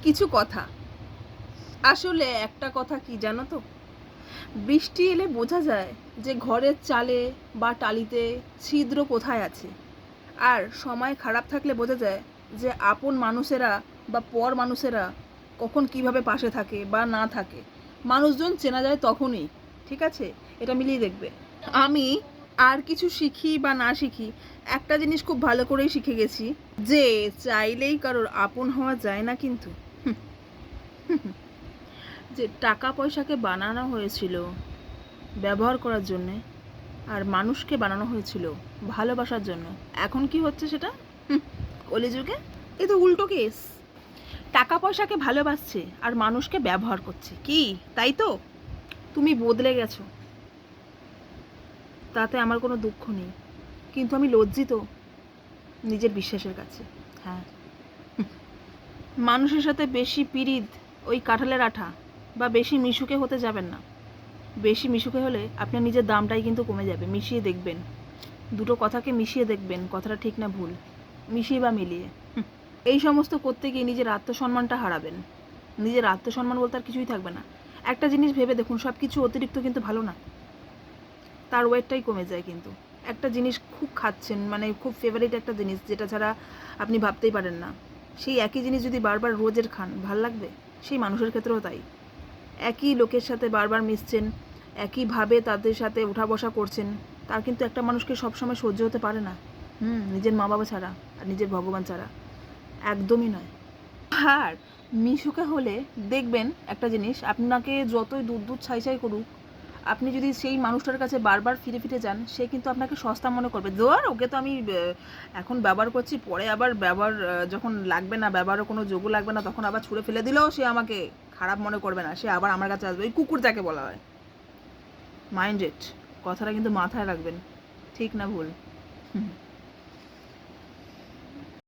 কিছু কথা, আসলে একটা কথা কি জানো তো, বৃষ্টি এলে বোঝা যায় যে ঘরের চালে বা টালিতে ছিদ্র কোথায় আছে। আর সময় খারাপ থাকলে বোঝা যায় যে আপন মানুষেরা বা পর মানুষেরা কখন কিভাবে পাশে থাকে বা না থাকে। মানুষজন চেনা যায় তখনই। ঠিক আছে, এটা মিলিয়ে দেখবে। আমি আর কিছু শিখি বা না শিখি, একটা জিনিস খুব ভালো করেই শিখে গেছি, যে চাইলেই কারোর আপন হওয়া যায় না কিন্তু। যে টাকা পয়সাকে বানানো হয়েছিল ব্যবহার করার জন্যে, আর মানুষকে বানানো হয়েছিল ভালোবাসার জন্য, এখন কি হচ্ছে সেটা? কলিযুগে এ তো উল্টো কেস। টাকা পয়সাকে ভালোবাসছে আর মানুষকে ব্যবহার করছে, কি তাই তো? তুমি বদলে গেছো, তাতে আমার কোনো দুঃখ নেই, কিন্তু আমি লজ্জিত নিজের বিশ্বাসের কাছে। হ্যাঁ, মানুষের সাথে বেশি পিরিত ওই কাঁঠালের আঠা বা বেশি মিশুকে হতে যাবেন না। বেশি মিশুকে হলে আপনার নিজের দামটাই কিন্তু কমে যাবে। মিশিয়ে দেখবেন, দুটো কথাকে মিশিয়ে দেখবেন, কথাটা ঠিক না ভুল, মিশিয়ে বা মিলিয়ে। এই সমস্ত করতে গিয়ে নিজের আত্মসম্মানটা হারাবেন। নিজের আত্মসম্মান বলতে আর কিছুই থাকবে না। একটা জিনিস ভেবে দেখুন, সব কিছু অতিরিক্ত কিন্তু ভালো না, তার ওয়েটটাই কমে যায় কিন্তু। একটা জিনিস খুব খাচ্ছেন, মানে খুব ফেভারিট একটা জিনিস যেটা ছাড়া আপনি ভাবতেই পারেন না, সেই একই জিনিস যদি বারবার রোজের খান, ভাল লাগবে? সেই মানুষের ক্ষেত্রেও তাই। একই লোকের সাথে বারবার মিশছেন, একইভাবে তাদের সাথে উঠা বসা করছেন, তার কিন্তু একটা মানুষকে সবসময় সহ্য হতে পারে না। নিজের মা বাবা ছাড়া আর নিজের ভগবান ছাড়া একদমই নয়। আর মিশুকে হলে দেখবেন একটা জিনিস, আপনাকে যতই দূর দূর ছাই ছাই করুক, আপনি যদি সেই মানুষটার কাছে বারবার ফিরে ফিরে যান, সে কিন্তু আপনাকে সস্তা মনে করবে। ধর ওকে তো আমি এখন ব্যবহার করছি, পরে আবার ব্যবহার যখন লাগবে না, ব্যবহারও কোনো যোগ্য লাগবে না, তখন আবার ছুঁড়ে ফেলে দিলেও সে আমাকে খারাপ মনে করবে না, সে আবার আমার কাছে আসবে। ওই কুকুর যাকে বলা হয়। মাইন্ড ইট, কথাটা কিন্তু মাথায় রাখবেন, ঠিক না ভুল?